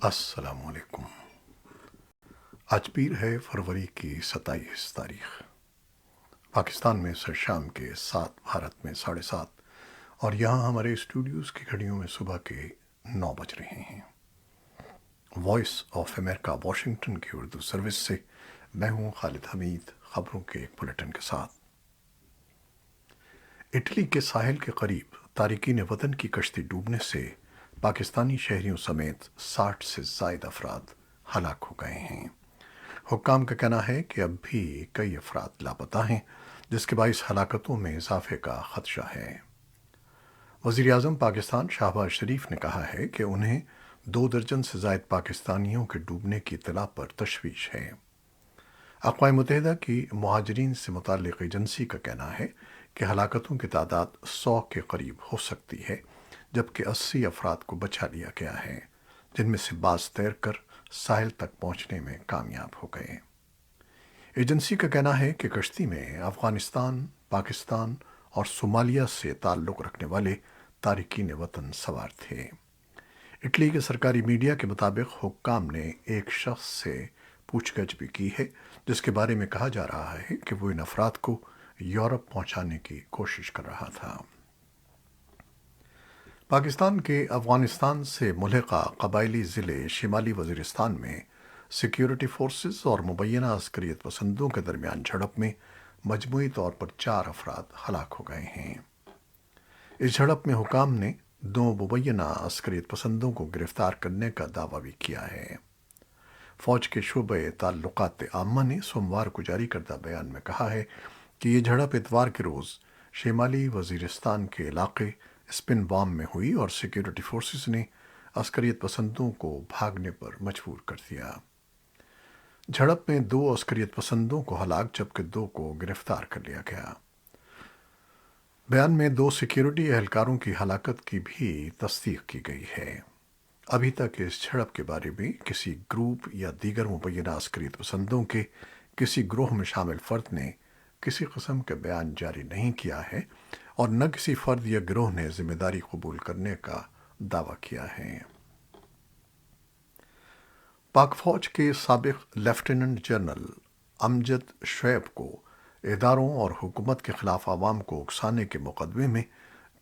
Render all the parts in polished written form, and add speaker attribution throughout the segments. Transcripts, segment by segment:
Speaker 1: السلام علیکم۔ آج پیر ہے فروری کی 27 تاریخ۔ پاکستان میں سر شام کے 7، بھارت میں 7:30، اور یہاں ہمارے اسٹوڈیوز کی گھڑیوں میں صبح کے 9 بج رہے ہیں۔ وائس آف امریکہ واشنگٹن کی اردو سروس سے میں ہوں خالد حمید، خبروں کے ایک بلیٹن کے ساتھ۔ اٹلی کے ساحل کے قریب تارکین وطن کی کشتی ڈوبنے سے پاکستانی شہریوں سمیت 60 سے زائد افراد ہلاک ہو گئے ہیں۔ حکام کا کہنا ہے کہ اب بھی کئی افراد لاپتہ ہیں، جس کے باعث ہلاکتوں میں اضافے کا خدشہ ہے۔ وزیر اعظم پاکستان شہباز شریف نے کہا ہے کہ انہیں 2 درجن سے زائد پاکستانیوں کے ڈوبنے کی اطلاع پر تشویش ہے۔ اقوام متحدہ کی مہاجرین سے متعلق ایجنسی کا کہنا ہے کہ ہلاکتوں کی تعداد 100 کے قریب ہو سکتی ہے، جبکہ 80 افراد کو بچا لیا گیا ہے، جن میں سے بعض تیر کر ساحل تک پہنچنے میں کامیاب ہو گئے۔ ایجنسی کا کہنا ہے کہ کشتی میں افغانستان، پاکستان اور صومالیہ سے تعلق رکھنے والے تارکین وطن سوار تھے۔ اٹلی کے سرکاری میڈیا کے مطابق حکام نے ایک شخص سے پوچھ گچھ بھی کی ہے، جس کے بارے میں کہا جا رہا ہے کہ وہ ان افراد کو یورپ پہنچانے کی کوشش کر رہا تھا۔ پاکستان کے افغانستان سے ملحقہ قبائلی ضلع شمالی وزیرستان میں سیکیورٹی فورسز اور مبینہ عسکریت پسندوں کے درمیان جھڑپ میں مجموعی طور پر 4 افراد ہلاک ہو گئے ہیں۔ اس جھڑپ میں حکام نے 2 مبینہ عسکریت پسندوں کو گرفتار کرنے کا دعویٰ بھی کیا ہے۔ فوج کے شعبہ تعلقات عامہ نے سوموار کو جاری کردہ بیان میں کہا ہے کہ یہ جھڑپ اتوار کے روز شمالی وزیرستان کے علاقے اسپن بام میں ہوئی اور سیکیورٹی فورسز نے عسکریت پسندوں کو بھاگنے پر مجبور کر دیا۔ جھڑپ میں 2 عسکریت پسندوں کو ہلاک جبکہ 2 کو گرفتار کر لیا گیا۔ بیان میں 2 سیکیورٹی اہلکاروں کی ہلاکت کی بھی تصدیق کی گئی ہے۔ ابھی تک اس جھڑپ کے بارے میں کسی گروپ یا دیگر مبینہ عسکریت پسندوں کے کسی گروہ میں شامل فرد نے کسی قسم کا بیان جاری نہیں کیا ہے، اور نہ کسی فرد یا گروہ نے ذمہ داری قبول کرنے کا دعویٰ کیا ہے۔ پاک فوج کے سابق لیفٹیننٹ جنرل امجد شعیب کو اداروں اور حکومت کے خلاف عوام کو اکسانے کے مقدمے میں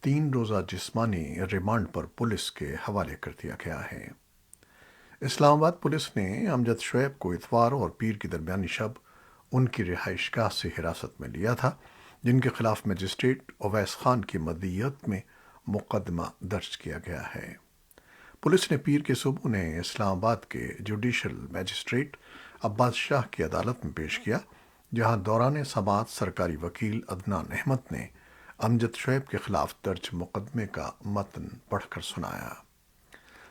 Speaker 1: 3 روزہ جسمانی ریمانڈ پر پولیس کے حوالے کر دیا گیا ہے۔ اسلام آباد پولیس نے امجد شعیب کو اتوار اور پیر کی درمیانی شب ان کی رہائش گاہ سے حراست میں لیا تھا، جن کے خلاف مجسٹریٹ اویس خان کی مدیت میں مقدمہ درج کیا گیا ہے۔ پولیس نے پیر کے صبح انہیں اسلام آباد کے جوڈیشل مجسٹریٹ عباس شاہ کی عدالت میں پیش کیا، جہاں دوران سماعت سرکاری وکیل عدنان احمد نے امجد شعیب کے خلاف درج مقدمے کا متن پڑھ کر سنایا۔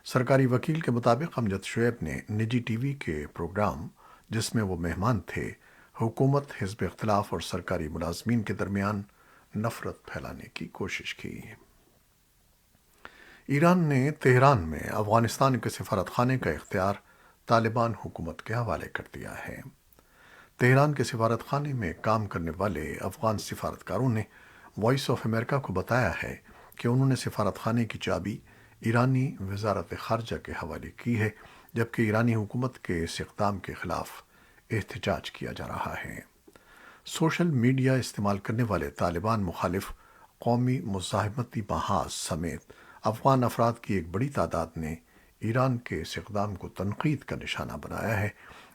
Speaker 1: سرکاری وکیل کے مطابق امجد شعیب نے نجی ٹی وی کے پروگرام، جس میں وہ مہمان تھے، حکومت، حزب اختلاف اور سرکاری ملازمین کے درمیان نفرت پھیلانے کی کوشش کی۔ ایران نے تہران میں افغانستان کے سفارت خانے کا اختیار طالبان حکومت کے حوالے کر دیا ہے۔ تہران کے سفارت خانے میں کام کرنے والے افغان سفارتکاروں نے وائس آف امریکہ کو بتایا ہے کہ انہوں نے سفارت خانے کی چابی ایرانی وزارت خارجہ کے حوالے کی ہے، جبکہ ایرانی حکومت کے اس اقدام کے خلاف احتجاج کیا جا رہا ہے۔ سوشل میڈیا استعمال کرنے والے طالبان مخالف قومی مزاحمتی محاذ سمیت افغان افراد کی ایک بڑی تعداد نے ایران کے اس اقدام کو تنقید کا نشانہ بنایا ہے،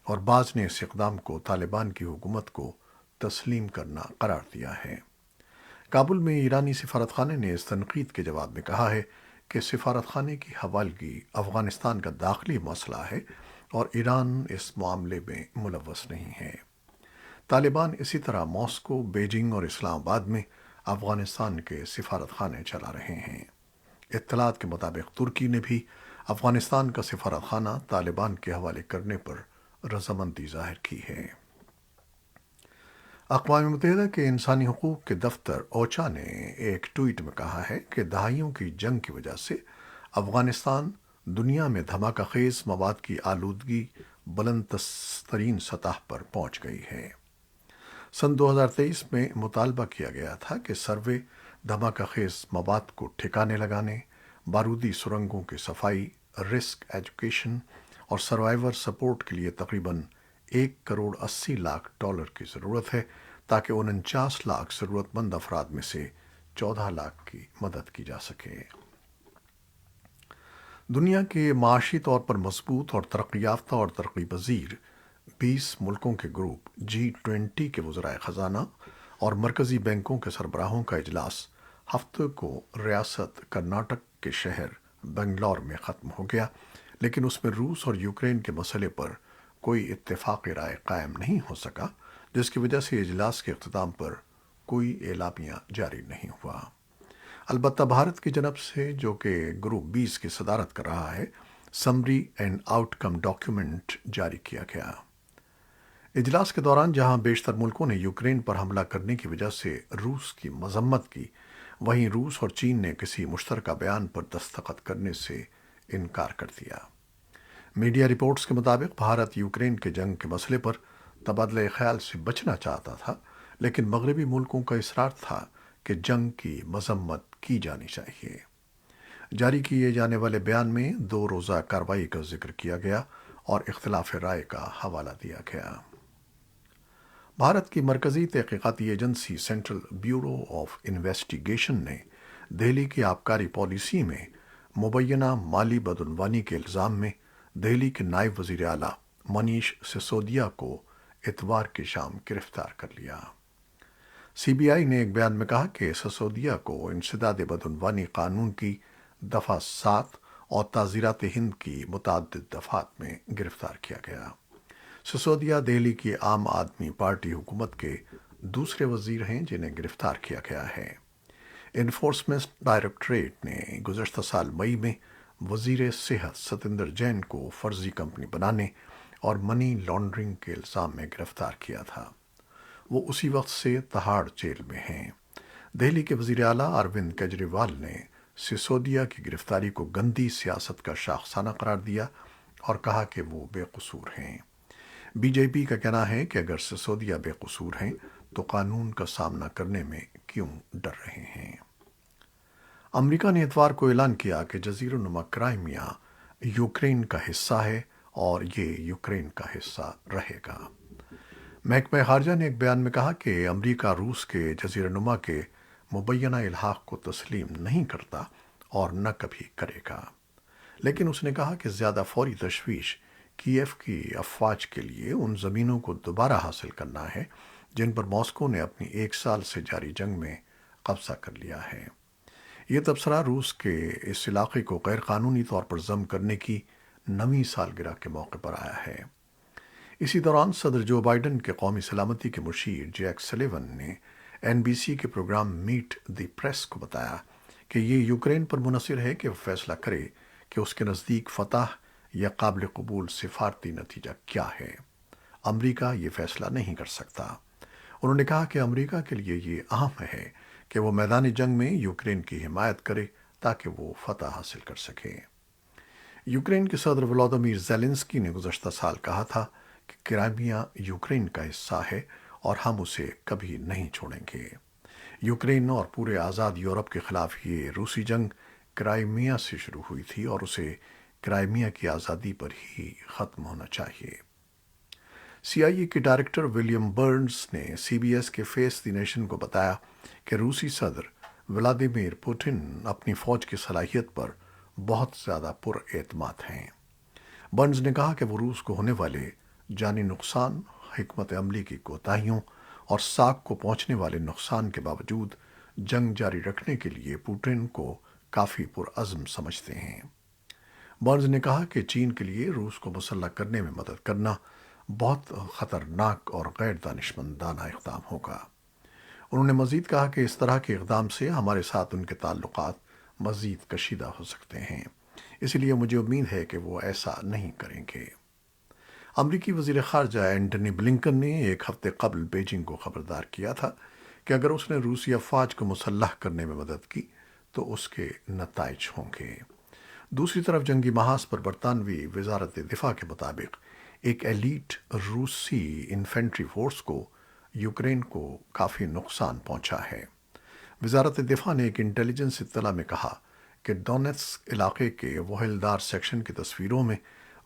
Speaker 1: اور بعض نے اس اقدام کو طالبان کی حکومت کو تسلیم کرنا قرار دیا ہے۔ کابل میں ایرانی سفارت خانے نے اس تنقید کے جواب میں کہا ہے کہ سفارت خانے کی حوالگی افغانستان کا داخلی مسئلہ ہے اور ایران اس معاملے میں ملوث نہیں ہے۔ طالبان اسی طرح ماسکو، بیجنگ اور اسلام آباد میں افغانستان کے سفارت خانے چلا رہے ہیں۔ اطلاعات کے مطابق ترکی نے بھی افغانستان کا سفارت خانہ طالبان کے حوالے کرنے پر رضامندی ظاہر کی ہے۔ اقوام متحدہ کے انسانی حقوق کے دفتر اوچا نے ایک ٹویٹ میں کہا ہے کہ دہائیوں کی جنگ کی وجہ سے افغانستان دنیا میں دھماکہ خیز مواد کی آلودگی بلند ترین سطح پر پہنچ گئی ہے۔ سن 2023 میں مطالبہ کیا گیا تھا کہ دھماکہ خیز مواد کو ٹھکانے لگانے، بارودی سرنگوں کی صفائی، رسک ایجوکیشن اور سروائیور سپورٹ کے لیے تقریباً $1.80 کروڑ کی ضرورت ہے تاکہ 49 لاکھ ضرورت مند افراد میں سے 14 لاکھ کی مدد کی جا سکے۔ دنیا کے معاشی طور پر مضبوط اور ترقی یافتہ اور ترقی پذیر 20 ملکوں کے گروپ G20 کے وزرائے خزانہ اور مرکزی بینکوں کے سربراہوں کا اجلاس ہفتے کو ریاست کرناٹک کے شہر بنگلور میں ختم ہو گیا، لیکن اس میں روس اور یوکرین کے مسئلے پر کوئی اتفاقی رائے قائم نہیں ہو سکا، جس کی وجہ سے اجلاس کے اختتام پر کوئی اعلامیہ جاری نہیں ہوا۔ البتہ بھارت کی جانب سے، جو کہ گروپ 20 کی صدارت کر رہا ہے، summary and out come document جاری کیا گیا۔ اجلاس کے دوران جہاں بیشتر ملکوں نے یوکرین پر حملہ کرنے کی وجہ سے روس کی مذمت کی، وہیں روس اور چین نے کسی مشترکہ بیان پر دستخط کرنے سے انکار کر دیا۔ میڈیا رپورٹس کے مطابق بھارت یوکرین کے جنگ کے مسئلے پر تبادلہ خیال سے بچنا چاہتا تھا، لیکن مغربی ملکوں کا اصرار تھا کہ جنگ کی مذمت کی جانی چاہیے۔ جاری کیے جانے والے بیان میں 2 روزہ کارروائی کا ذکر کیا گیا اور اختلاف رائے کا حوالہ دیا گیا۔ بھارت کی مرکزی تحقیقاتی agency central bureau of investigation نے دہلی کی آبکاری پالیسی میں مبینہ مالی بدعنوانی کے الزام میں دہلی کے نائب وزیر اعلیٰ منیش سسودیا کو اتوار کی شام گرفتار کر لیا۔ سی بی آئی نے ایک بیان میں کہا کہ سسودیا کو انسداد بدعنوانی قانون کی دفعہ 7 اور تعزیرات ہند کی متعدد دفعات میں گرفتار کیا گیا۔ سسودیا دہلی کی عام آدمی پارٹی حکومت کے دوسرے وزیر ہیں جنہیں گرفتار کیا گیا ہے۔ انفورسمنٹ ڈائریکٹوریٹ نے گزشتہ سال مئی میں وزیر صحت ستیندر جین کو فرضی کمپنی بنانے اور منی لانڈرنگ کے الزام میں گرفتار کیا تھا۔ وہ اسی وقت سے تہاڑ جیل میں ہیں۔ دہلی کے وزیر اعلیٰ اروند کیجریوال نے سسودیا کی گرفتاری کو گندی سیاست کا شاخسانہ قرار دیا اور کہا کہ وہ بے قصور ہیں۔ بی جے پی کا کہنا ہے کہ اگر سسودیا بے قصور ہیں تو قانون کا سامنا کرنے میں کیوں ڈر رہے ہیں۔ امریکہ نے اتوار کو اعلان کیا کہ جزیرہ نما کرائمیا یوکرین کا حصہ ہے اور یہ یوکرین کا حصہ رہے گا۔ محکمہ خارجہ نے ایک بیان میں کہا کہ امریکہ روس کے جزیرہ نما کے مبینہ الحاق کو تسلیم نہیں کرتا اور نہ کبھی کرے گا، لیکن اس نے کہا کہ زیادہ فوری تشویش کیف کی افواج کے لیے ان زمینوں کو دوبارہ حاصل کرنا ہے جن پر ماسکو نے اپنی 1 سال سے جاری جنگ میں قبضہ کر لیا ہے۔ یہ تبصرہ روس کے اس علاقے کو غیر قانونی طور پر ضم کرنے کی 9ویں سالگرہ کے موقع پر آیا ہے۔ اسی دوران صدر جو بائیڈن کے قومی سلامتی کے مشیر جیک سلیون نے NBC کے پروگرام میٹ دی پریس کو بتایا کہ یہ یوکرین پر منحصر ہے کہ وہ فیصلہ کرے کہ اس کے نزدیک فتح یا قابل قبول سفارتی نتیجہ کیا ہے۔ امریکہ یہ فیصلہ نہیں کر سکتا۔ انہوں نے کہا کہ امریکہ کے لیے یہ اہم ہے کہ وہ میدان جنگ میں یوکرین کی حمایت کرے تاکہ وہ فتح حاصل کر سکے۔ یوکرین کے صدر ولادیمیر زیلنسکی نے گزشتہ سال کہا تھا کہ کرائمیا یوکرین کا حصہ ہے اور ہم اسے کبھی نہیں چھوڑیں گے۔ یوکرین اور پورے آزاد یورپ کے خلاف یہ روسی جنگ کرائمیا سے شروع ہوئی تھی اور اسے کرائمیا کی آزادی پر ہی ختم ہونا چاہیے۔ CIA کے ڈائریکٹر ولیم برنز نے CBS کے فیس دی نیشن کو بتایا کہ روسی صدر ولادیمیر پوٹن اپنی فوج کی صلاحیت پر بہت زیادہ پر اعتماد ہیں۔ برنز نے کہا کہ وہ روس کو ہونے والے جانی نقصان، حکمت عملی کی کوتاہیوں اور ساکھ کو پہنچنے والے نقصان کے باوجود جنگ جاری رکھنے کے لیے پوٹن کو کافی پرعزم سمجھتے ہیں۔ برنز نے کہا کہ چین کے لیے روس کو مسلح کرنے میں مدد کرنا بہت خطرناک اور غیر دانشمندانہ اقدام ہوگا۔ انہوں نے مزید کہا کہ اس طرح کے اقدام سے ہمارے ساتھ ان کے تعلقات مزید کشیدہ ہو سکتے ہیں، اس لیے مجھے امید ہے کہ وہ ایسا نہیں کریں گے۔ امریکی وزیر خارجہ اینٹنی بلنکن نے ایک ہفتے قبل بیجنگ کو خبردار کیا تھا کہ اگر اس نے روسی افواج کو مسلح کرنے میں مدد کی تو اس کے نتائج ہوں گے۔ دوسری طرف جنگی محاذ پر برطانوی وزارت دفاع کے مطابق ایک ایلیٹ روسی انفینٹری فورس کو یوکرین کو کافی نقصان پہنچا ہے۔ وزارت دفاع نے ایک انٹیلیجنس اطلاع میں کہا کہ ڈونیٹسک علاقے کے وحلدار سیکشن کی تصویروں میں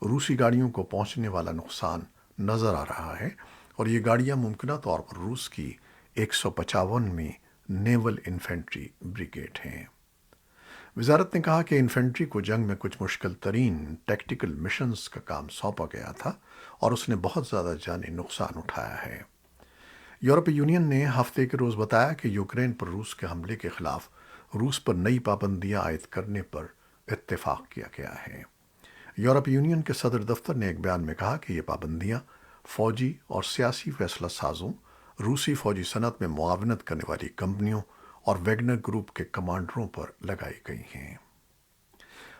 Speaker 1: روسی گاڑیوں کو پہنچنے والا نقصان نظر آ رہا ہے، اور یہ گاڑیاں ممکنہ طور پر روس کی 155ویں نیول انفینٹری بریگیڈ ہیں۔ وزارت نے کہا کہ انفینٹری کو جنگ میں کچھ مشکل ترین ٹیکٹیکل مشنز کا کام سونپا گیا تھا اور اس نے بہت زیادہ جانی نقصان اٹھایا ہے۔ یورپی یونین نے ہفتے کے روز بتایا کہ یوکرین پر روس کے حملے کے خلاف روس پر نئی پابندیاں عائد کرنے پر اتفاق کیا گیا ہے۔ یورپی یونین کے صدر دفتر نے ایک بیان میں کہا کہ یہ پابندیاں فوجی اور سیاسی فیصلہ سازوں، روسی فوجی صنعت میں معاونت کرنے والی کمپنیوں اور ویگنر گروپ کے کمانڈروں پر لگائی گئی ہیں۔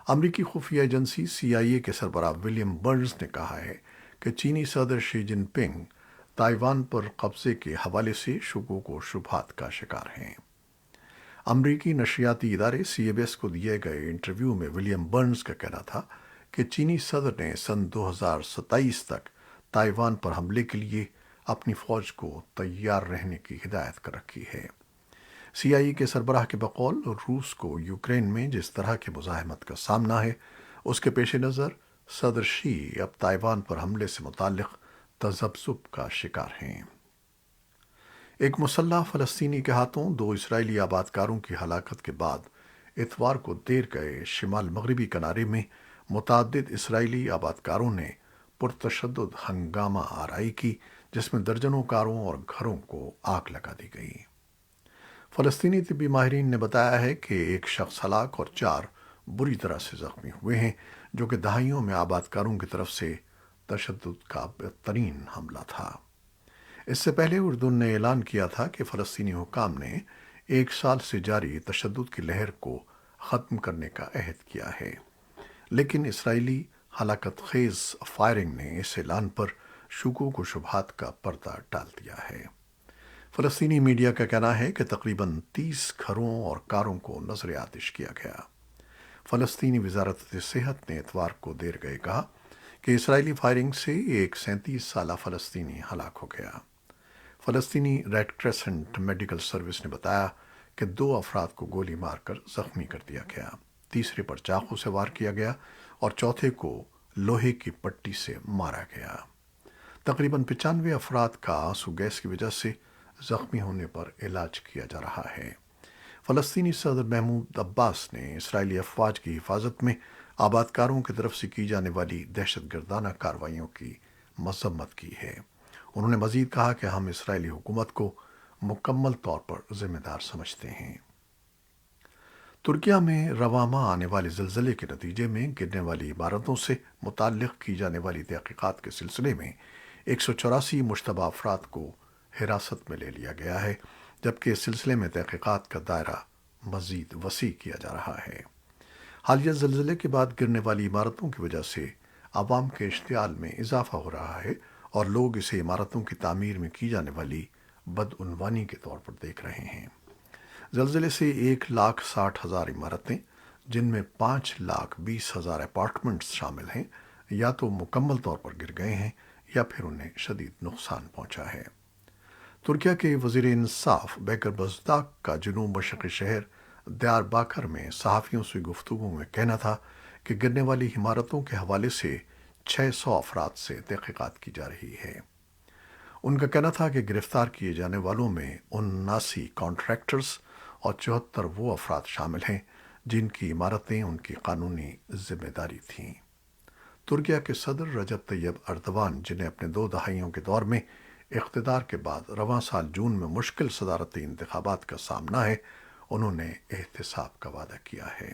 Speaker 1: امریکی خفیہ ایجنسی CIA کے سربراہ ولیم برنز نے کہا ہے کہ چینی صدر شی جن پنگ تائیوان پر قبضے کے حوالے سے شکوک و شبہات کا شکار ہیں۔ امریکی نشریاتی ادارے CBS کو دیے گئے انٹرویو میں ولیم برنز کا کہنا تھا کہ چینی صدر نے سن 2027 تک تائیوان پر حملے کے لیے اپنی فوج کو تیار رہنے کی ہدایت کر رکھی ہے۔ CIA کے سربراہ کے بقول روس کو یوکرین میں جس طرح کی مزاحمت کا سامنا ہے، اس کے پیش نظر صدر شی اب تائیوان پر حملے سے متعلق تذبذب کا شکار ہیں۔ ایک مسلح فلسطینی کے ہاتھوں 2 اسرائیلی آبادکاروں کی ہلاکت کے بعد اتوار کو دیر گئے شمال مغربی کنارے میں متعدد اسرائیلی آبادکاروں نے پرتشدد ہنگامہ آرائی کی، جس میں درجنوں کاروں اور گھروں کو آگ لگا دی گئی۔ فلسطینی طبی ماہرین نے بتایا ہے کہ ایک شخص ہلاک اور 4 بری طرح سے زخمی ہوئے ہیں، جو کہ دہائیوں میں آبادکاروں کی طرف سے تشدد کا بدترین حملہ تھا۔ اس سے پہلے اردن نے اعلان کیا تھا کہ فلسطینی حکام نے 1 سال سے جاری تشدد کی لہر کو ختم کرنے کا عہد کیا ہے، لیکن اسرائیلی ہلاکت خیز فائرنگ نے اس اعلان پر شکوک و شبہات کا پردہ ڈال دیا ہے۔ فلسطینی میڈیا کا کہنا ہے کہ تقریباً 30 گھروں اور کاروں کو نذر آتش کیا گیا۔ فلسطینی وزارت صحت نے اتوار کو دیر گئے کہا کہ اسرائیلی فائرنگ سے ایک 37 سالہ فلسطینی ہلاک ہو گیا۔ فلسطینی ریڈ کریسنٹ میڈیکل سروس نے بتایا کہ 2 افراد کو گولی مار کر زخمی کر دیا گیا، تیسرے پر چاقو سے وار کیا گیا اور چوتھے کو لوہے کی پٹی سے مارا گیا۔ تقریباً 95 افراد کا آنسو گیس کی وجہ سے زخمی ہونے پر علاج کیا جا رہا ہے۔ فلسطینی صدر محمود عباس نے اسرائیلی افواج کی حفاظت میں آبادکاروں کی طرف سے کی جانے والی دہشت گردانہ کارروائیوں کی مذمت کی ہے۔ انہوں نے مزید کہا کہ ہم اسرائیلی حکومت کو مکمل طور پر ذمہ دار سمجھتے ہیں۔ ترکیہ میں رواں ماہ آنے والے زلزلے کے نتیجے میں گرنے والی عمارتوں سے متعلق کی جانے والی تحقیقات کے سلسلے میں 184 مشتبہ افراد کو حراست میں لے لیا گیا ہے، جبکہ اس سلسلے میں تحقیقات کا دائرہ مزید وسیع کیا جا رہا ہے۔ حالیہ زلزلے کے بعد گرنے والی عمارتوں کی وجہ سے عوام کے اشتعال میں اضافہ ہو رہا ہے اور لوگ اسے عمارتوں کی تعمیر میں کی جانے والی بدعنوانی کے طور پر دیکھ رہے ہیں۔ زلزلے سے 1,60,000 عمارتیں، جن میں 5,20,000 اپارٹمنٹس شامل ہیں، یا تو مکمل طور پر گر گئے ہیں یا پھر انہیں شدید نقصان پہنچا ہے۔ ترکیہ کے وزیر انصاف بیکر بزداق کا جنوب مشرقی شہر دیار باکر میں صحافیوں سے گفتگو میں کہنا تھا کہ گرنے والی عمارتوں کے حوالے سے 600 افراد سے تحقیقات کی جا رہی ہے۔ ان کا کہنا تھا کہ گرفتار کیے جانے والوں میں 79 کانٹریکٹرز اور 74 وہ افراد شامل ہیں جن کی عمارتیں ان کی قانونی ذمہ داری تھیں۔ ترکیہ کے صدر رجب طیب اردوان، جنہیں اپنے 2 دہائیوں کے دور میں اقتدار کے بعد رواں سال جون میں مشکل صدارتی انتخابات کا سامنا ہے، انہوں نے احتساب کا وعدہ کیا ہے۔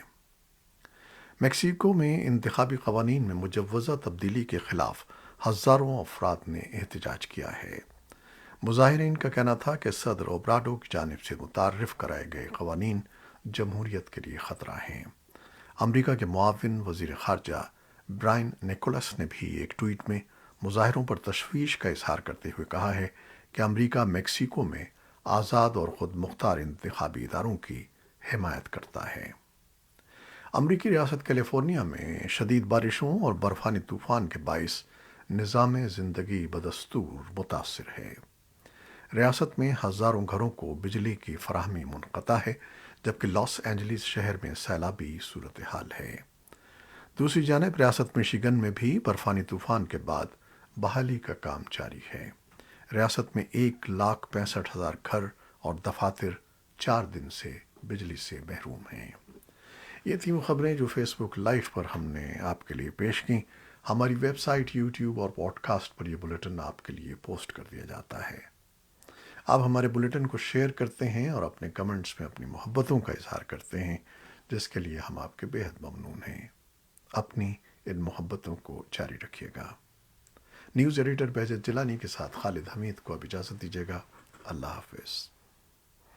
Speaker 1: میکسیکو میں انتخابی قوانین میں مجوزہ تبدیلی کے خلاف ہزاروں افراد نے احتجاج کیا ہے۔ مظاہرین کا کہنا تھا کہ صدر اوبراڈو کی جانب سے متعارف کرائے گئے قوانین جمہوریت کے لیے خطرہ ہیں۔ امریکہ کے معاون وزیر خارجہ برائن نیکولس نے بھی ایک ٹویٹ میں مظاہروں پر تشویش کا اظہار کرتے ہوئے کہا ہے کہ امریکہ میکسیکو میں آزاد اور خود مختار انتخابی اداروں کی حمایت کرتا ہے۔ امریکی ریاست کیلیفورنیا میں شدید بارشوں اور برفانی طوفان کے باعث نظام زندگی بدستور متاثر ہے۔ ریاست میں ہزاروں گھروں کو بجلی کی فراہمی منقطع ہے، جبکہ لاس اینجلیس شہر میں سیلابی صورتحال ہے۔ دوسری جانب ریاست میشیگن میں بھی برفانی طوفان کے بعد بحالی کا کام جاری ہے۔ ریاست میں 1,65,000 گھر اور دفاتر 4 دن سے بجلی سے محروم ہیں۔ یہ تھی وہ خبریں جو فیس بک لائیو پر ہم نے آپ کے لیے پیش کی۔ ہماری ویب سائٹ، یوٹیوب اور پوڈ کاسٹ پر یہ بلیٹن آپ کے لیے پوسٹ کر دیا جاتا ہے۔ آپ ہمارے بلیٹن کو شیئر کرتے ہیں اور اپنے کمنٹس میں اپنی محبتوں کا اظہار کرتے ہیں، جس کے لیے ہم آپ کے بےحد ممنون ہیں۔ اپنی ان محبتوں کو جاری رکھیے گا۔ نیوز ایڈیٹر بہجت جیلانی کے ساتھ خالد حمید کو اب اجازت دیجیے گا۔ اللہ حافظ۔